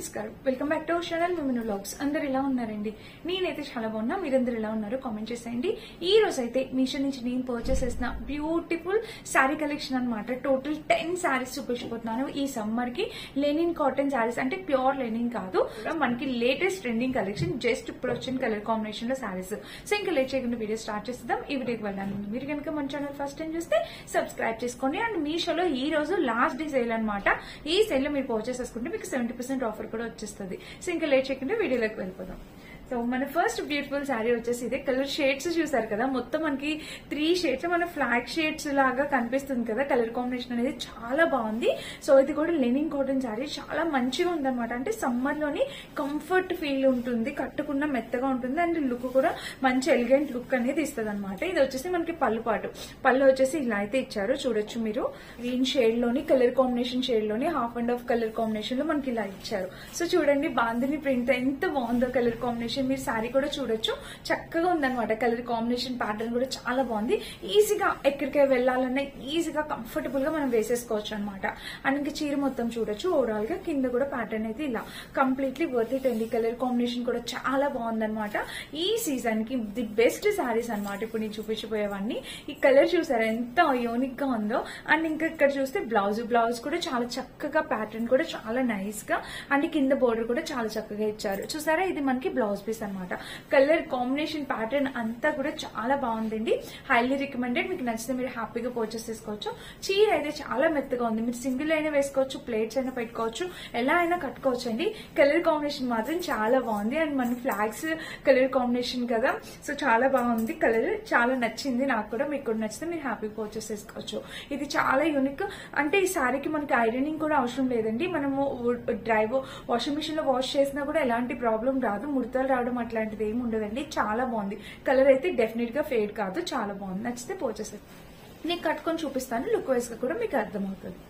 నమస్కారం welcome back to our channel మిమను vlogs. అందరు ఎలా ఉన్నారండి? నేనైతే చాలా బాగున్నా. మీరందరూ ఎలా ఉన్నారో కామెంట్ చేసేయండి. ఈ రోజు అయితే మీషో నుంచి నేను పర్చేస్ చేసిన బ్యూటిఫుల్ శారీ కలెక్షన్ అన్నమాట. టోటల్ 10 శారీస్ చూపించబోతున్నాను. ఈ సమ్మర్ కి లెనిన్ కాటన్ శారీస్, అంటే ప్యూర్ లెనిన్ కాదు, మనకి లేటెస్ట్ ట్రెండింగ్ కలెక్షన్. జస్ట్ ఇప్పుడు వచ్చిన కలర్ కాంబినేషన్ లో శారీస్. సో ఇంకా లేట్ చేయకుండా వీడియో స్టార్ట్ చేద్దాం. ఈ వీడియోకి వెళ్ళడానికి మీరు కనుక మన ఛానల్ ఫస్ట్ టైం చూస్తే సబ్స్క్రైబ్ చేసుకోండి. అండ్ మీషోలో ఈ రోజు లాస్ట్ డే సేల్ అనమాట. ఈ సేల్ లో మీరు పర్చేస్ చేసుకుంటే మీకు 70% ఆఫర్ కూడా వచ్చేస్తుంది. సో ఇంకా లేట్ చేయకుండా వీడియోలోకి వెళ్ళిపోదాం. సో మన ఫస్ట్ బ్యూటిఫుల్ శారీ వచ్చేసి ఇదే. కలర్ షేడ్స్ చూసారు కదా, మొత్తం మనకి 3 షేడ్స్ మన ఫ్లాగ్ షేడ్స్ లాగా కనిపిస్తుంది కదా. కలర్ కాంబినేషన్ అనేది చాలా బాగుంది. సో ఇది కూడా లెనిన్ కాటన్ శారీ, చాలా మంచిగా ఉందన్నమాట. అంటే సమ్మర్ లోని కంఫర్ట్ ఫీల్ ఉంటుంది, కట్టుకున్న మెత్తగా ఉంటుంది, అండ్ లుక్ కూడా మంచి ఎలిగెంట్ లుక్ అనేది ఇస్తుంది అనమాట. ఇది వచ్చేసి మనకి పళ్ళు వచ్చేసి ఇలా అయితే ఇచ్చారు, చూడొచ్చు మీరు. గ్రీన్ షేడ్ లోని కలర్ కాంబినేషన్ షేడ్ లోని half and half colour combination లో మనకి ఇలా ఇచ్చారు. సో చూడండి బాందిని ప్రింట్ ఎంత బాగుందో కలర్ కాంబినేషన్. మీరు శారీ కూడా చూడొచ్చు, చక్కగా ఉందన్నమాట. కలర్ కాంబినేషన్ ప్యాటర్న్ కూడా చాలా బాగుంది. ఈజీగా ఎక్కడికి వెళ్లాలన్నా ఈజీగా కంఫర్టబుల్ గా మనం వేసేసుకోవచ్చు అనమాట. అండ్ ఇంకా చీర మొత్తం చూడొచ్చు. ఓవరాల్ గా కింద కూడా ప్యాటర్న్ అయితే ఇలా కంప్లీట్లీ వర్త్ ఇట్ అండి. కలర్ కాంబినేషన్ కూడా చాలా బాగుందన్నమాట. ఈ సీజన్ కి ది బెస్ట్ శారీస్ అనమాట ఇప్పుడు నేను చూపించబోయేవన్నీ. ఈ కలర్ చూసారా ఎంత యూనిక్ గా ఉందో. అండ్ ఇంకా ఇక్కడ చూస్తే బ్లౌజ్ కూడా చాలా చక్కగా, ప్యాటర్న్ కూడా చాలా నైస్ గా, అండ్ కింద బోర్డర్ కూడా చాలా చక్కగా ఇచ్చారు. చూసారా, ఇది మనకి బ్లౌజ్ పీస్ అనమాట. కలర్ కాంబినేషన్ ప్యాటర్న్ అంతా కూడా చాలా బాగుందండి. Highly recommended. మీకు నచ్చితే మీరు హ్యాపీగా పర్చేస్ చేసుకోవచ్చు. చీర అయితే చాలా మెత్తగా ఉంది. మీరు సింగిల్ అయినా వేసుకోవచ్చు, ప్లేట్స్ అయినా పెట్టుకోవచ్చు, ఎలా అయినా కట్టుకోవచ్చు అండి. కలర్ కాంబినేషన్ మాత్రం చాలా బాగుంది. అండ్ మన ఫ్లాగ్స్ కలర్ కాంబినేషన్ కదా, సో చాలా బాగుంది. కలర్ చాలా నచ్చింది నాకు కూడా. మీకు కూడా నచ్చితే మీరు హ్యాపీగా పర్చేస్ చేసుకోవచ్చు. ఇది చాలా యూనిక్. అంటే ఈ శారీకి మనకి ఐరనింగ్ కూడా అవసరం లేదండి. మనము వాషింగ్ మిషన్ లో వాష్ చేసినా కూడా ఎలాంటి ప్రాబ్లం రాదు, ముడతలు రావడం అట్లాంటిది ఏమి ఉండదండి. చాలా బాగుంది. కలర్ అయితే డెఫినెట్ గా ఫేడ్ కాదు, చాలా బాగుంది. నచ్చితే పర్చేస్. నేను కట్టుకొని చూపిస్తాను, లుక్ వైజ్ గా కూడా మీకు అర్థమవుతుంది.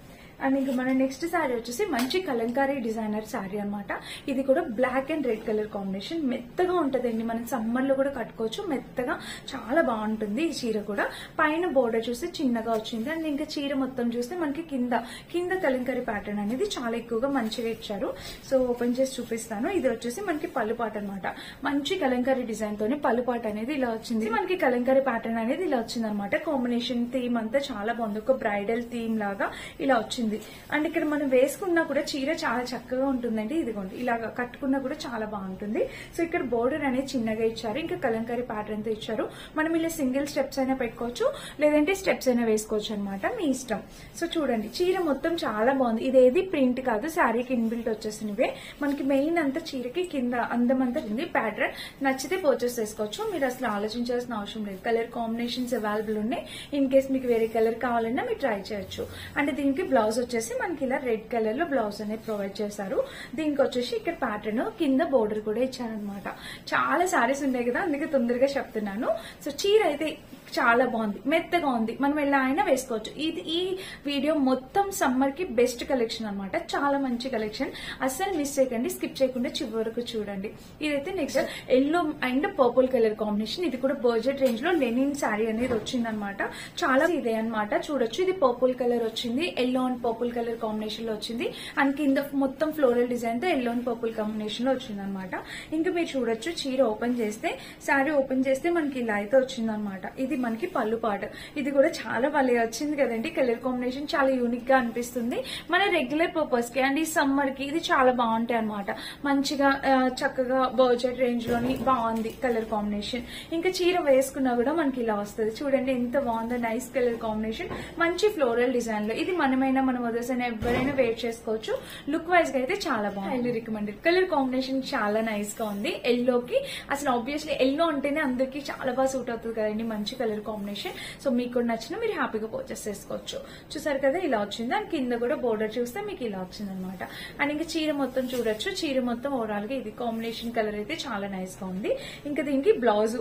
అండ్ ఇంకా మన నెక్స్ట్ శారీ వచ్చేసి మంచి కలంకారీ డిజైనర్ శారీ అనమాట. ఇది కూడా black and red colour combination. మెత్తగా ఉంటదండి, మనం సమ్మర్ లో కూడా కట్టుకోవచ్చు. మెత్తగా చాలా బాగుంటుంది ఈ చీర కూడా. పైన బోర్డర్ చూస్తే చిన్నగా వచ్చింది. అండ్ ఇంకా చీర మొత్తం చూస్తే మనకి కింద కలంకారీ ప్యాటర్న్ అనేది చాలా ఎక్కువగా మంచిగా ఇచ్చారు. సో ఓపెన్ చేసి చూపిస్తాను. ఇది వచ్చేసి మనకి పళ్ళుపాట అనమాట. మంచి కలంకారీ డిజైన్ తోని పళ్ళుపాట అనేది ఇలా వచ్చింది. మనకి కలంకారీ ప్యాటర్న్ అనేది ఇలా వచ్చింది అనమాట. కాంబినేషన్ థీమ్ అంతా చాలా బాగుంది. ఒక బ్రైడల్ థీమ్ లాగా ఇలా వచ్చింది. అండ్ ఇక్కడ మనం వేసుకున్నా కూడా చీర చాలా చక్కగా ఉంటుందండి. ఇదిగోండి ఇలాగా కట్టుకున్నా కూడా చాలా బాగుంటుంది. సో ఇక్కడ బోర్డర్ అనేది చిన్నగా ఇచ్చారు, ఇంకా కలంకారీ ప్యాటర్న్ తో ఇచ్చారు. మనం ఇలా సింగిల్ స్టెప్స్ అయినా పెట్టుకోవచ్చు, లేదంటే స్టెప్స్ అయినా వేసుకోవచ్చు అనమాట, మీ ఇష్టం. సో చూడండి చీర మొత్తం చాలా బాగుంది. ఇదేది ప్రింట్ కాదు, శారీకి ఇన్బిల్ట్ వచ్చేసినవే. మనకి మెయిన్ అంతా చీరకి కింద అందమంతా ఉంది. ప్యాటర్న్ నచ్చితే పర్చేస్ చేసుకోవచ్చు. మీరు అసలు ఆలోచించాల్సిన అవసరం లేదు. కలర్ కాంబినేషన్స్ అవైలబుల్ ఉన్నాయి. ఇన్ కేస్ మీకు వేరే కలర్ కావాలన్నా మీరు ట్రై చేయొచ్చు. అంటే దీనికి బ్లౌజ్ వచ్చేసి మనకి ఇలా రెడ్ కలర్ లో బ్లౌజ్ అనేది ప్రొవైడ్ చేశారు. దీనికి వచ్చేసి ఇక్కడ ప్యాటర్న్ కింద బోర్డర్ కూడా ఇచ్చారనమాట. చాలా సారీస్ ఉన్నాయి కదా, అందుకే తొందరగా చెప్తున్నాను. సో చీర అయితే చాలా బాగుంది, మెత్తగా ఉంది, మనం ఎలా అయినా వేసుకోవచ్చు. ఈ వీడియో మొత్తం సమ్మర్ కి బెస్ట్ కలెక్షన్ అనమాట. చాలా మంచి కలెక్షన్, అస్సలు మిస్ చేయకండి. స్కిప్ చేయకుండా చివరి వరకు చూడండి. ఇదైతే next yellow and purple colour combination. ఇది కూడా బడ్జెట్ రేంజ్ లో లెనిన్ శారీ అనేది వచ్చిందనమాట. చాలా ఇదే అనమాట. చూడొచ్చు, ఇది పర్పుల్ కలర్ వచ్చింది, yellow and purple colour combination లో వచ్చింది. అండ్ కింద మొత్తం ఫ్లోరల్ డిజైన్ తో ఎల్లో అండ్ పర్పుల్ కాంబినేషన్ లో వచ్చింది అనమాట. ఇంకా మీరు చూడొచ్చు, చీర ఓపెన్ చేస్తే, శారీ ఓపెన్ చేస్తే మనకి ఇలా అయితే వచ్చిందనమాట. ఇది మనకి పళ్ళు పాట. ఇది కూడా చాలా భలే వచ్చింది కదండి. కలర్ కాంబినేషన్ చాలా యూనిక్ గా అనిపిస్తుంది మన రెగ్యులర్ పర్పస్ కి. అండ్ ఈ సమ్మర్ కి ఇది చాలా బాగుంటాయి అనమాట. మంచిగా చక్కగా బడ్జెట్ రేంజ్ లోని బాగుంది కలర్ కాంబినేషన్. ఇంకా చీర వేసుకున్నా కూడా మనకి ఇలా వస్తుంది. చూడండి ఎంత బాగుందో, నైస్ కలర్ కాంబినేషన్, మంచి ఫ్లోరల్ డిజైన్ లో. ఇది మనమైనా మన మదర్స్ అయినా ఎవరైనా వేర్ చేసుకోవచ్చు. లుక్ వైజ్ గా అయితే చాలా బాగుంది, హైలీ రికమెండెడ్. కలర్ కాంబినేషన్ చాలా నైస్ గా ఉంది. ఎల్లోకి అసలు ఆబ్వియస్లీ ఎల్లో అంటేనే అందరికి చాలా బాగా సూట్ అవుతుంది కదండి, మంచి కలర్ కాంబినేషన్. సో మీకు కూడా నచ్చిన మీరు హ్యాపీగా పర్చేస్ చేసుకోవచ్చు. చూసారు కదా ఇలా వచ్చింది. అండ్ కింద కూడా బోర్డర్ చూస్తే మీకు ఇలా వచ్చింది అనమాట. అండ్ ఇంకా చీర మొత్తం చూడొచ్చు. చీర మొత్తం ఓవరాల్ గా ఇది కాంబినేషన్ కలర్ అయితే చాలా నైస్ గా ఉంది. ఇంకా దీనికి బ్లౌజ్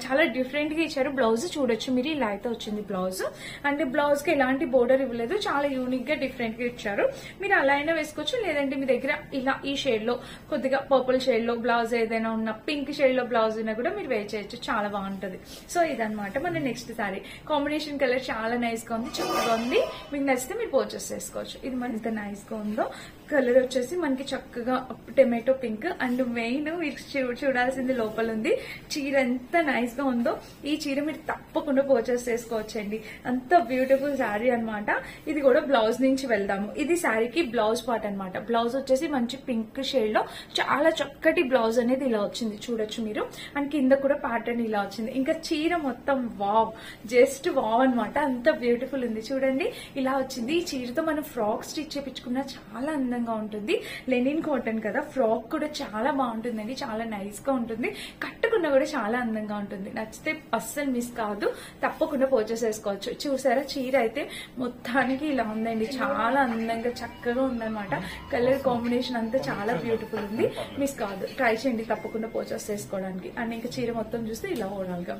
చాలా డిఫరెంట్ గా ఇచ్చారు. బ్లౌజ్ చూడొచ్చు మీరు, ఇలా అయితే వచ్చింది బ్లౌజ్. అండ్ బ్లౌజ్ కి ఎలాంటి బోర్డర్ ఇవ్వలేదు, చాలా యూనిక్ గా డిఫరెంట్ గా ఇచ్చారు. మీరు అలా అయినా వేసుకోవచ్చు, లేదంటే మీ దగ్గర ఇలా ఈ షేడ్ లో కొద్దిగా పర్పుల్ షేడ్ లో బ్లౌజ్ ఏదైనా ఉన్న, పింక్ షేడ్ లో బ్లౌజ్ అయినా కూడా మీరు వేర్ చేయొచ్చు, చాలా బాగుంటది. సో ఇదనమాట మన నెక్స్ట్ శారీ. కాంబినేషన్ కలర్ చాలా నైస్ గా ఉంది, చక్కగా ఉంది. మీకు నచ్చితే మీరు పర్చేస్ చేసుకోవచ్చు. ఇది మన ఎంత నైస్ గా ఉందో. కలర్ వచ్చేసి మనకి చక్కగా టొమాటో పింక్ అండ్ మెయిన్ మీరు చూడాల్సింది లోపల ఉంది. చీర ఎంత నైస్ గా ఉందో. ఈ చీర మీరు తప్పకుండా పర్చేస్ చేసుకోవచ్చండి. అంత బ్యూటిఫుల్ శారీ అన్నమాట. ఇది కూడా బ్లౌజ్ నుంచి వెళ్దాము. ఇది శారీకి బ్లౌజ్ పార్ట్ అన్నమాట. బ్లౌజ్ వచ్చేసి మంచి పింక్ షేడ్ లో చాలా చక్కటి బ్లౌజ్ అనేది ఇలా వచ్చింది, చూడొచ్చు మీరు. అండ్ కింద కూడా ప్యాటర్న్ ఇలా వచ్చింది. ఇంకా చీర మొత్తం వావ్, జస్ట్ వావ్ అన్నమాట. అంత బ్యూటిఫుల్ ఉంది చూడండి. ఇలా వచ్చింది. ఈ చీరతో మనం ఫ్రాక్ స్టిచ్ చేయించుకున్నా చాలా అందంగా ఉంటుంది. లెనిన్ కాటన్ కదా, ఫ్రాక్ కూడా చాలా బాగుంటుందండి. చాలా నైస్ గా ఉంటుంది. కట్టుకున్నా కూడా చాలా అందంగా ఉంటుంది. నచ్చితే అస్సలు మిస్ కాదు, తప్పకుండా పర్చేస్ చేసుకోవచ్చు. చూసారా చీర అయితే మొత్తానికి ఇలా ఉందండి. చాలా అందంగా చక్కగా ఉందన్నమాట. కలర్ కాంబినేషన్ అంతా చాలా బ్యూటిఫుల్ ఉంది. మిస్ కాదు, ట్రై చేయండి తప్పకుండా పర్చేస్ చేసుకోవడానికి. అండ్ ఇంకా చీర మొత్తం చూస్తే ఇలా ఓవరాల్ గా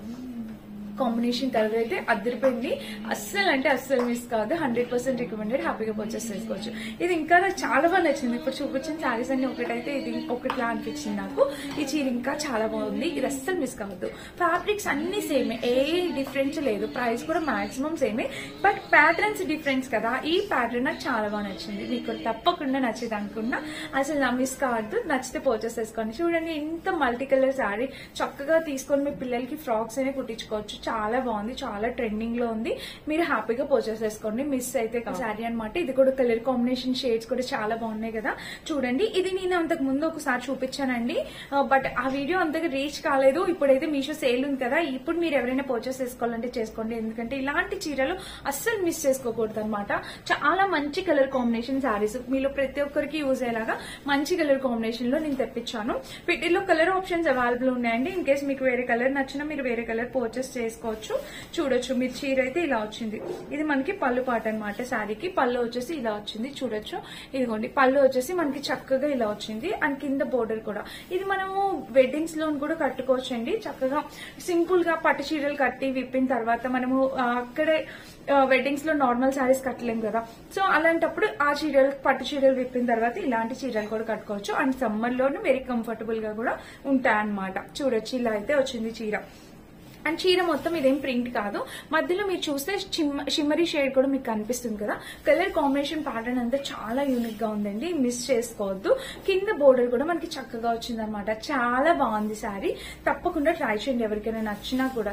కాంబినేషన్ కలర్ అయితే అదిరిపోయింది. అస్సలు అంటే అస్సలు మిస్ కాదు. 100% రికమెండెడ్. హ్యాపీగా పర్చేస్ చేసుకోవచ్చు. ఇది ఇంకా నాకు చాలా బాగా నచ్చింది. ఇప్పుడు చూపించిన శారీస్ అన్ని ఒకటైతే ఇది ఒకటిలా అనిపించింది నాకు. ఈ చీర ఇంకా చాలా బాగుంది. ఇది అస్సలు మిస్ కావద్దు. ఫ్యాబ్రిక్స్ అన్ని సేమే, ఏ డిఫరెన్స్ లేదు. ప్రైస్ కూడా మాక్సిమం సేమే, బట్ ప్యాటర్న్స్ డిఫరెన్స్ కదా. ఈ ప్యాటర్న్ నాకు చాలా బాగా నచ్చింది. మీకు తప్పకుండా నచ్చింది అనుకున్నా. అసలు నా మిస్ కావద్దు. నచ్చితే పర్చేస్ చేసుకోండి. చూడండి ఇంత మల్టీ కలర్ శారీ చక్కగా తీసుకొని మీ పిల్లలకి ఫ్రాక్స్ అనేవి కుట్టించుకోవచ్చు. చాలా బాగుంది, చాలా ట్రెండింగ్ లో ఉంది. మీరు హ్యాపీగా పర్చేస్ చేసుకోండి. మిస్ అయితే శారీ అనమాట. ఇది కూడా కలర్ కాంబినేషన్ షేడ్స్ కూడా చాలా బాగున్నాయి కదా. చూడండి ఇది నేను అంతకు ముందు ఒకసారి చూపించానండి, బట్ ఆ వీడియో అంతగా రీచ్ కాలేదు. ఇప్పుడైతే మీషో సేల్ ఉంది కదా, ఇప్పుడు మీరు ఎవరైనా పర్చేస్ చేసుకోవాలంటే చేసుకోండి. ఎందుకంటే ఇలాంటి చీరలు అస్సలు మిస్ చేసుకోకూడదు అనమాట. చాలా మంచి కలర్ కాంబినేషన్ శారీస్ మీలో ప్రతి ఒక్కరికి యూజ్ అయ్యేలాగా మంచి కలర్ కాంబినేషన్ లో నేను తెప్పించాను. వీటిలో కలర్ ఆప్షన్స్ అవైలబుల్ ఉన్నాయండి. ఇన్ కేస్ మీకు వేరే కలర్ నచ్చినా మీరు వేరే కలర్ పర్చేస్ చేసుకోవచ్చు. చూడొచ్చు మీరు చీర అయితే ఇలా వచ్చింది. ఇది మనకి పళ్ళు పాట అనమాట. శారీకి పళ్ళు వచ్చేసి ఇలా వచ్చింది, చూడొచ్చు. ఇదిగోండి పళ్ళు వచ్చేసి మనకి చక్కగా ఇలా వచ్చింది. అండ్ కింద బోర్డర్ కూడా. ఇది మనము వెడ్డింగ్స్ లో కూడా కట్టుకోవచ్చు అండి. చక్కగా సింపుల్ గా పట్టు చీరలు కట్టి విప్పిన తర్వాత మనము అక్కడే వెడ్డింగ్స్ లో నార్మల్ శారీస్ కట్టలేం కదా. సో అలాంటప్పుడు ఆ చీరలు పట్టు చీరలు విప్పిన తర్వాత ఇలాంటి చీరలు కూడా కట్టుకోవచ్చు. అండ్ సమ్మర్ లోనే వెరీ కంఫర్టబుల్ గా కూడా ఉంటాయి అన్నమాట. చూడొచ్చు ఇలా అయితే వచ్చింది చీర. అండ్ చీర మొత్తం ఇదేం ప్రింట్ కాదు. మధ్యలో మీరు చూస్తే షిమ్మరీ షేడ్ కూడా మీకు కనిపిస్తుంది కదా. కలర్ కాంబినేషన్ ప్యాటర్న్ అంతా చాలా యూనిక్ గా ఉందండి. మిస్ చేసుకోవద్దు. కింద బోర్డర్ కూడా మనకి చక్కగా వచ్చింది అనమాట. చాలా బాగుంది శారీ. తప్పకుండా ట్రై చేయండి ఎవరికైనా నచ్చినా కూడా.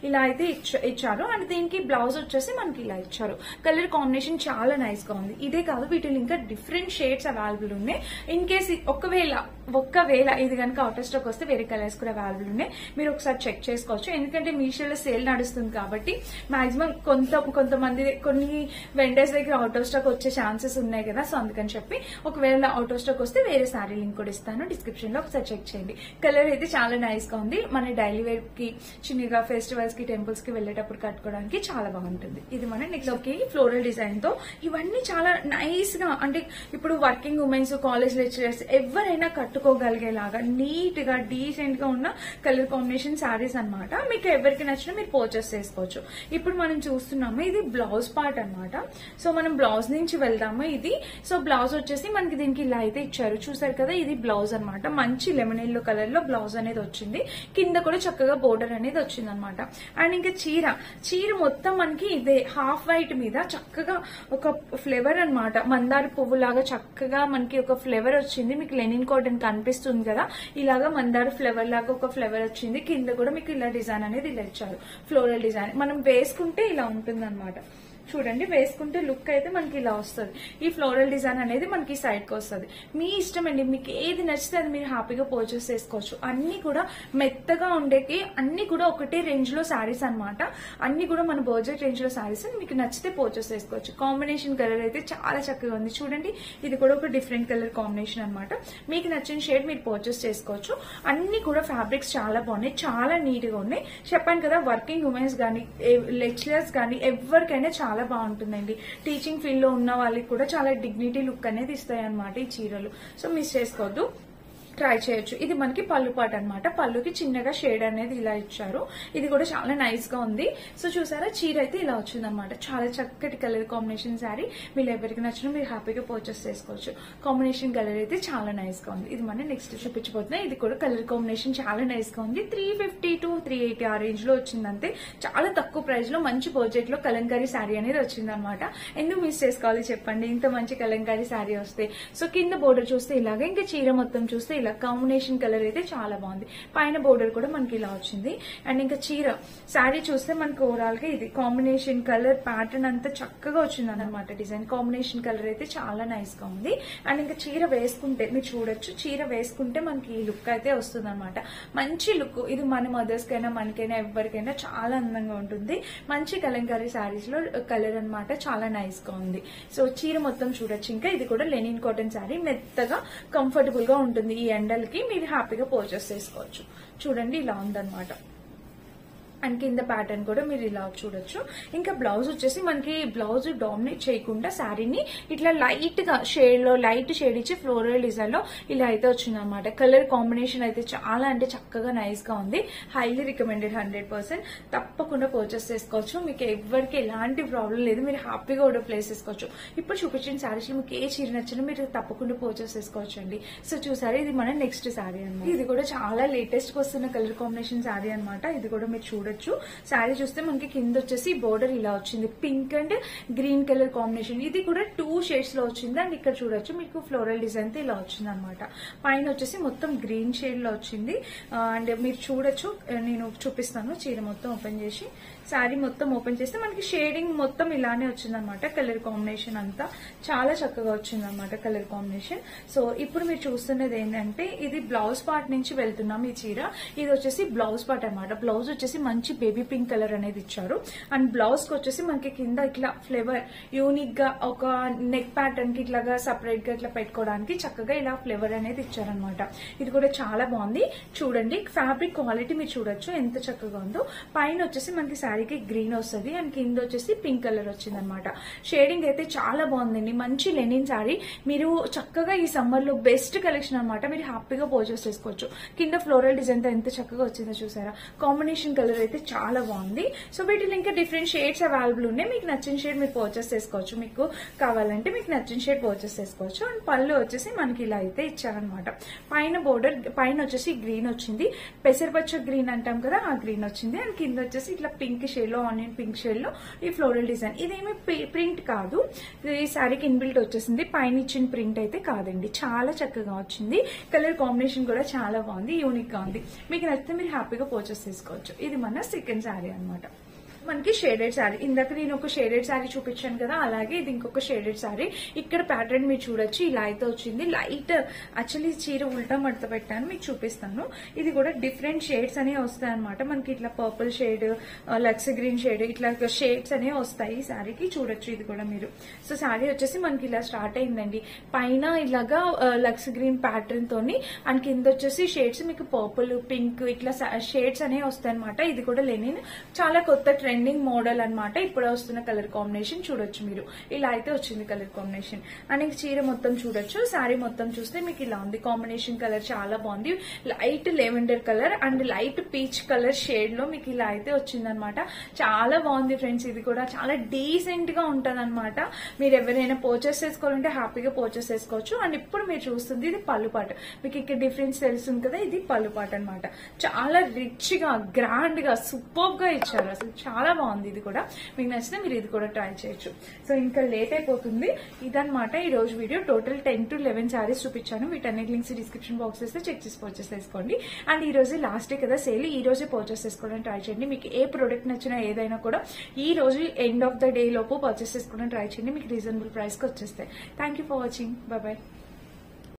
ఇలా అయితే ఇచ్చారు. అండ్ దీనికి బ్లౌజ్ వచ్చేసి మనకి ఇలా ఇచ్చారు. కలర్ కాంబినేషన్ చాలా నైస్ గా ఉంది. ఇదే కాదు వీటిలో ఇంకా డిఫరెంట్ షేడ్స్ అవైలబుల్ ఉన్నాయి. ఇన్ కేస్ ఒక్కవేళ ఇది కనుక అవుట్ ఆఫ్ స్టాక్ వస్తే వేరే కలర్స్ కూడా అవైలబుల్ ఉన్నాయి. మీరు ఒకసారి చెక్ చేసుకోవచ్చు. ఎందుకంటే మీషోలో సేల్ నడుస్తుంది కాబట్టి మాక్సిమం కొంతమంది కొన్ని వెండర్స్ దగ్గర అవుట్ ఆఫ్ స్టాక్ వచ్చే ఛాన్సెస్ ఉన్నాయి కదా. సో అందుకని చెప్పి ఒకవేళ అవుట్ ఆఫ్ స్టాక్ వస్తే వేరే శారీ లింక్ కూడా ఇస్తాను డిస్క్రిప్షన్ లో, ఒకసారి చెక్ చేయండి. కలర్ అయితే చాలా నైస్ గా ఉంది. మన డైలీ వేర్ కి చిన్నగా ఫెస్టివల్స్ కి టెంపుల్స్ కి వెళ్లేటప్పుడు కట్టుకోవడానికి చాలా బాగుంటుంది. ఇది మన నెక్స్ట్ లోకి ఫ్లోరల్ డిజైన్ తో ఇవన్నీ చాలా నైస్ గా, అంటే ఇప్పుడు వర్కింగ్ ఉమెన్స్, కాలేజ్ లెక్చరర్స్ ఎవరైనా కట్టుకోగలిగేలాగా నీట్ గా డీసెంట్ గా ఉన్న కలర్ కాంబినేషన్ శారీస్ అన్నమాట. మీకు ఎవరికి నచ్చినా మీరు పర్చేస్ చేసుకోవచ్చు. ఇప్పుడు మనం చూస్తున్నాము ఇది బ్లౌజ్ పార్ట్ అన్నమాట. సో మనం బ్లౌజ్ నుంచి వెళ్దాము. ఇది సో బ్లౌజ్ వచ్చేసి మనకి దీనికి ఇలా అయితే ఇచ్చారు, చూసారు కదా. ఇది బ్లౌజ్ అన్నమాట. మంచి లెమన్ ఎల్లో కలర్ లో బ్లౌజ్ అనేది వచ్చింది. కింద కూడా చక్కగా బోర్డర్ అనేది వచ్చింది అనమాట. అండ్ ఇంకా చీర మొత్తం మనకి ఇదే హాఫ్ వైట్ మీద చక్కగా ఒక ఫ్లేవర్ అన్నమాట. మందార పువ్వు లాగా చక్కగా మనకి ఒక ఫ్లేవర్ వచ్చింది. మీకు లెనిన్ కాటన్ కనిపిస్తుంది కదా, ఇలాగా మందార ఫ్లేవర్ లాగా ఒక ఫ్లేవర్ వచ్చింది. కింద కూడా మీకు ఇలా డిజైన్ అనేది ఇలా ఇచ్చారు. ఫ్లోరల్ డిజైన్ మనం వేసుకుంటే ఇలా ఉంటుంది అనమాట. చూడండి వేసుకుంటే లుక్ అయితే మనకి ఇలా వస్తుంది. ఈ ఫ్లోరల్ డిజైన్ అనేది మనకి సైడ్ కి వస్తుంది. మీ ఇష్టం అండి, మీకు ఏది నచ్చితే అది మీరు హ్యాపీగా పర్చేస్ చేసుకోవచ్చు. అన్ని కూడా మెత్తగా ఉండేకి, అన్ని కూడా ఒకటే రేంజ్ లో శారీస్ అనమాట. అన్ని కూడా మన బడ్జెట్ రేంజ్ లో శారీస్. మీకు నచ్చితే పర్చేస్ చేసుకోవచ్చు. కాంబినేషన్ కలర్ అయితే చాలా చక్కగా ఉంది. చూడండి ఇది కూడా ఒక డిఫరెంట్ కలర్ కాంబినేషన్ అనమాట. మీకు నచ్చిన షేడ్ మీరు పర్చేస్ చేసుకోవచ్చు. అన్ని కూడా ఫ్యాబ్రిక్స్ చాలా బాగున్నాయి, చాలా నీట్ గా ఉన్నాయి. చెప్పాను కదా, వర్కింగ్ ఉమెన్స్ గానీ లెక్చరర్స్ గానీ ఎవరికైనా చాలా బాగుంటుందండి. టీచింగ్ ఫీల్డ్ లో ఉన్న వాళ్ళకి కూడా చాలా డిగ్నిటీ లుక్ అనేది ఇస్తాయి అనమాట ఈ చీరలు. సో మిస్ చేసుకోవద్దు. ట్రై చేయొచ్చు. ఇది మనకి పళ్ళు పాట అనమాట. పళ్ళుకి చిన్నగా షేడ్ అనేది ఇలా ఇచ్చారు. ఇది కూడా చాలా నైస్ గా ఉంది. సో చూసారా, చీర అయితే ఇలా వచ్చింది అనమాట. చాలా చక్కటి కలర్ కాంబినేషన్ శారీ. మీరు ఎవరికి నచ్చిన మీరు హ్యాపీగా పర్చేస్ చేసుకోవచ్చు. కాంబినేషన్ కలర్ అయితే చాలా నైస్ గా ఉంది. ఇది మనం నెక్స్ట్ చూపించబోతున్నాయి. ఇది కూడా కలర్ కాంబినేషన్ చాలా నైస్ గా ఉంది. 350 to 380 ఆ రేంజ్ లో వచ్చిందంటే చాలా తక్కువ ప్రైస్ లో మంచి బడ్జెట్ లో కలంకారీ శారీ అనేది వచ్చింది అనమాట. ఎందుకు మిస్ చేసుకోవాలి చెప్పండి, ఇంత మంచి కలంకారీ శారీ వస్తే. సో కింద బోర్డర్ చూస్తే ఇలాగా, ఇంకా చీర మొత్తం చూస్తే ఇలా కాంబినేషన్ కలర్ అయితే చాలా బాగుంది. పైన బోర్డర్ కూడా మనకి ఇలా వచ్చింది. అండ్ ఇంకా చీర శారీ చూస్తే మనకి ఓవరాల్ గా ఇది కాంబినేషన్ కలర్ ప్యాటర్న్ అంతా చక్కగా వచ్చింది అనమాట. డిజైన్ కాంబినేషన్ కలర్ అయితే చాలా నైస్ గా ఉంది. అండ్ ఇంకా చీర వేసుకుంటే మీరు చూడొచ్చు, చీర వేసుకుంటే మనకి ఈ లుక్ అయితే వస్తుంది అనమాట. మంచి లుక్. ఇది మన మదర్స్ కైనా మనకైనా ఎవరికైనా చాలా అందంగా ఉంటుంది. మంచి కలంకారీ శారీస్ లో కలర్ అనమాట. చాలా నైస్ గా ఉంది. సో చీర మొత్తం చూడొచ్చు. ఇంకా ఇది కూడా లెనిన్ కాటన్ శారీ, మెత్తగా కంఫర్టబుల్ గా ఉంటుంది. ఈ ఎండలకి మీరు హ్యాపీగా పర్చేస్ చేసుకోవచ్చు. చూడండి ఇలా ఉందన్నమాట. అండ్ కింద ప్యాటర్న్ కూడా మీరు ఇలా చూడొచ్చు. ఇంకా బ్లౌజ్ వచ్చేసి మనకి బ్లౌజ్ డామినేట్ చేయకుండా శారీని ఇట్లా లైట్ గా షేడ్ లో లైట్ షేడ్ ఇచ్చి ఫ్లోరల్ డిజైన్ లో ఇలా అయితే వచ్చింది అనమాట. కలర్ కాంబినేషన్ అయితే చాలా అంటే చక్కగా నైస్ గా ఉంది. Highly recommended 100%. తప్పకుండా పర్చేస్ చేసుకోవచ్చు. మీకు ఎవరికి ఎలాంటి ప్రాబ్లం లేదు. మీరు హ్యాపీగా కూడా ప్లేస్ చేసుకోవచ్చు. ఇప్పుడు చూపించిన శారీస్ లో మీకు ఏ చీర నచ్చినా మీరు తప్పకుండా పర్చేస్ చేసుకోవచ్చు అండి. సో చూసారు, ఇది మన నెక్స్ట్ శారీ అనమాట. ఇది కూడా చాలా లేటెస్ట్ గా వస్తున్న కలర్ కాంబినేషన్ శారీ అనమాట. ఇది కూడా మీరు చూడొచ్చు. శారీ చూస్తే మనకి కింద వచ్చేసి బోర్డర్ ఇలా వచ్చింది. Pink and green colour combination. ఇది కూడా 2 షేడ్స్ లో వచ్చింది. అండ్ ఇక్కడ చూడొచ్చు మీకు ఫ్లోరల్ డిజైన్ తో ఇలా వచ్చింది అనమాట. పైన వచ్చేసి మొత్తం గ్రీన్ షేడ్ లో వచ్చింది. అండ్ మీరు చూడొచ్చు, నేను చూపిస్తాను. చీర మొత్తం ఓపెన్ చేసి, శారీ మొత్తం ఓపెన్ చేస్తే మనకి షేడింగ్ మొత్తం ఇలానే వచ్చింది అనమాట. కలర్ కాంబినేషన్ అంతా చాలా చక్కగా వచ్చింది అనమాట కలర్ కాంబినేషన్. సో ఇప్పుడు మీరు చూస్తున్నది ఏంటంటే ఇది బ్లౌజ్ పార్ట్ నుంచి వెళ్తున్నాం. ఈ చీర ఇది వచ్చేసి బ్లౌజ్ పార్ట్ అనమాట. బ్లౌజ్ వచ్చేసి మంచి బేబీ పింక్ కలర్ అనేది ఇచ్చారు. అండ్ బ్లౌజ్ కి వచ్చేసి మనకి కింద ఇట్లా ఫ్లేవర్ యూనిక్ గా ఒక నెక్ ప్యాటర్న్ కి ఇట్లాగా సపరేట్ గా ఇట్లా పెట్టుకోవడానికి చక్కగా ఇలా ఫ్లేవర్ అనేది ఇచ్చారనమాట. ఇది కూడా చాలా బాగుంది. చూడండి ఫ్యాబ్రిక్ క్వాలిటీ మీరు చూడొచ్చు ఎంత చక్కగా ఉందో. పైన వచ్చేసి మనకి శారీకి గ్రీన్ వస్తుంది. అండ్ కింద వచ్చేసి పింక్ కలర్ వచ్చింది అనమాట. షేడింగ్ అయితే చాలా బాగుందండి. మంచి లెనిన్ శారీ. మీరు చక్కగా ఈ సమ్మర్ లో బెస్ట్ కలెక్షన్ అనమాట. మీరు హ్యాపీగా పర్చేస్ చేసుకోవచ్చు. కింద ఫ్లోరల్ డిజైన్ తో ఎంత చక్కగా వచ్చిందో చూసారా. కాంబినేషన్ కలర్ అయితే చాలా బాగుంది. సో వీటిలో ఇంకా డిఫరెంట్ షేడ్స్ అవైలబుల్ ఉన్నాయి. మీకు నచ్చిన షేడ్ మీరు పర్చేస్ చేసుకోవచ్చు. మీకు కావాలంటే మీకు నచ్చిన షేడ్ పర్చేస్ చేసుకోవచ్చు. అండ్ పళ్ళు వచ్చేసి మనకి ఇలా అయితే ఇచ్చారనమాట. పైన బోర్డర్ పైన వచ్చేసి గ్రీన్ వచ్చింది. పెసరపచ్చ గ్రీన్ అంటాం కదా, ఆ గ్రీన్ వచ్చింది. అండ్ కింద వచ్చేసి ఇట్లా పింక్ షేడ్ లో, ఆనియన్ పింక్ షేడ్ లో ఈ ఫ్లోరల్ డిజైన్. ఇదేమి ప్రింట్ కాదు, ఈ శారీకి ఇన్బిల్ట్ వచ్చేసింది. పైన ఇచ్చిన ప్రింట్ అయితే కాదండి. చాలా చక్కగా వచ్చింది. కలర్ కాంబినేషన్ కూడా చాలా బాగుంది, యూనిక్ గా ఉంది. మీకు నచ్చితే మీరు హ్యాపీగా పర్చేస్ చేసుకోవచ్చు. ఇది మన సెకండ్ శారీ అనమాట. మనకి షేడెడ్ శారీ. ఇందాక నేను ఒక షేడెడ్ శారీ చూపించాను కదా, అలాగే ఇది ఇంకొక షేడెడ్ శారీ. ఇక్కడ ప్యాటర్న్ మీరు చూడొచ్చు, ఇలా అయితే వచ్చింది. లైట్ యాక్చువల్లీ చీర ఉల్టా మడత పెట్టాను, మీకు చూపిస్తాను. ఇది కూడా డిఫరెంట్ షేడ్స్ అనేవి వస్తాయి అనమాట. మనకి ఇట్లా పర్పుల్ షేడ్, లక్స్ గ్రీన్ షేడ్, ఇట్లా షేడ్స్ అనేవి వస్తాయి ఈ శారీకి. చూడొచ్చు ఇది కూడా మీరు. సో శారీ వచ్చేసి మనకి ఇలా స్టార్ట్ అయిందండి. పైన ఇలాగా లక్స్ గ్రీన్ ప్యాటర్న్ తోని, అండ్ కింద వచ్చేసి షేడ్స్ మీకు పర్పుల్, పింక్ ఇట్లా షేడ్స్ అనేవి వస్తాయి అనమాట. ఇది కూడా లెనిన్, చాలా కొత్త ట్రెండింగ్ మోడల్ అనమాట. ఇప్పుడు వస్తున్న కలర్ కాంబినేషన్ చూడొచ్చు మీరు. ఇలా అయితే వచ్చింది కలర్ కాంబినేషన్. అండ్ చీర మొత్తం చూడొచ్చు. శారీ మొత్తం చూస్తే మీకు ఇలా ఉంది. కాంబినేషన్ కలర్ చాలా బాగుంది. Light lavender colour and light peach colour shade లో మీకు ఇలా అయితే వచ్చింది అనమాట. చాలా బాగుంది ఫ్రెండ్స్. ఇది కూడా చాలా డీసెంట్ గా ఉంటది అనమాట. మీరు ఎవరైనా పర్చేస్ చేసుకోవాలంటే హ్యాపీగా పర్చేస్ చేసుకోవచ్చు. అండ్ ఇప్పుడు మీరు చూస్తుంది ఇది పళ్ళు పాట. మీకు ఇక్కడ డిఫరెన్స్ తెలుస్తుంది కదా, ఇది పళ్ళు పాట అనమాట. చాలా రిచ్ గా, గ్రాండ్ గా, సూపర్ గా ఇచ్చారు. అసలు చాలా బాగుంది. ఇది కూడా మీకు నచ్చితే మీరు ఇది కూడా ట్రై చేయొచ్చు. సో ఇంకా లేట్ అయిపోతుంది. ఇదనమాట ఈ రోజు వీడియో. టోటల్ 10 to 11 శారీస్ చూపించాను. వీటన్నిటి లింక్స్ డిస్క్రిప్షన్ బాక్స్ చేస్తే చెక్ చేసి పర్చేస్ చేసుకోండి. అండ్ ఈ రోజు లాస్ట్ డే కదా సేల్, ఈ రోజే పర్చేస్ చేసుకోవడానికి ట్రై చేయండి. మీకు ఏ ప్రొడక్ట్ నచ్చినా ఏదైనా కూడా ఈ రోజు ఎండ్ ఆఫ్ ద డే లోపు పర్చేస్ చేసుకోవడానికి ట్రై చేయండి. మీకు రీజనబుల్ ప్రైస్ కి వచ్చేస్తాయి. Thank you for watching. By by.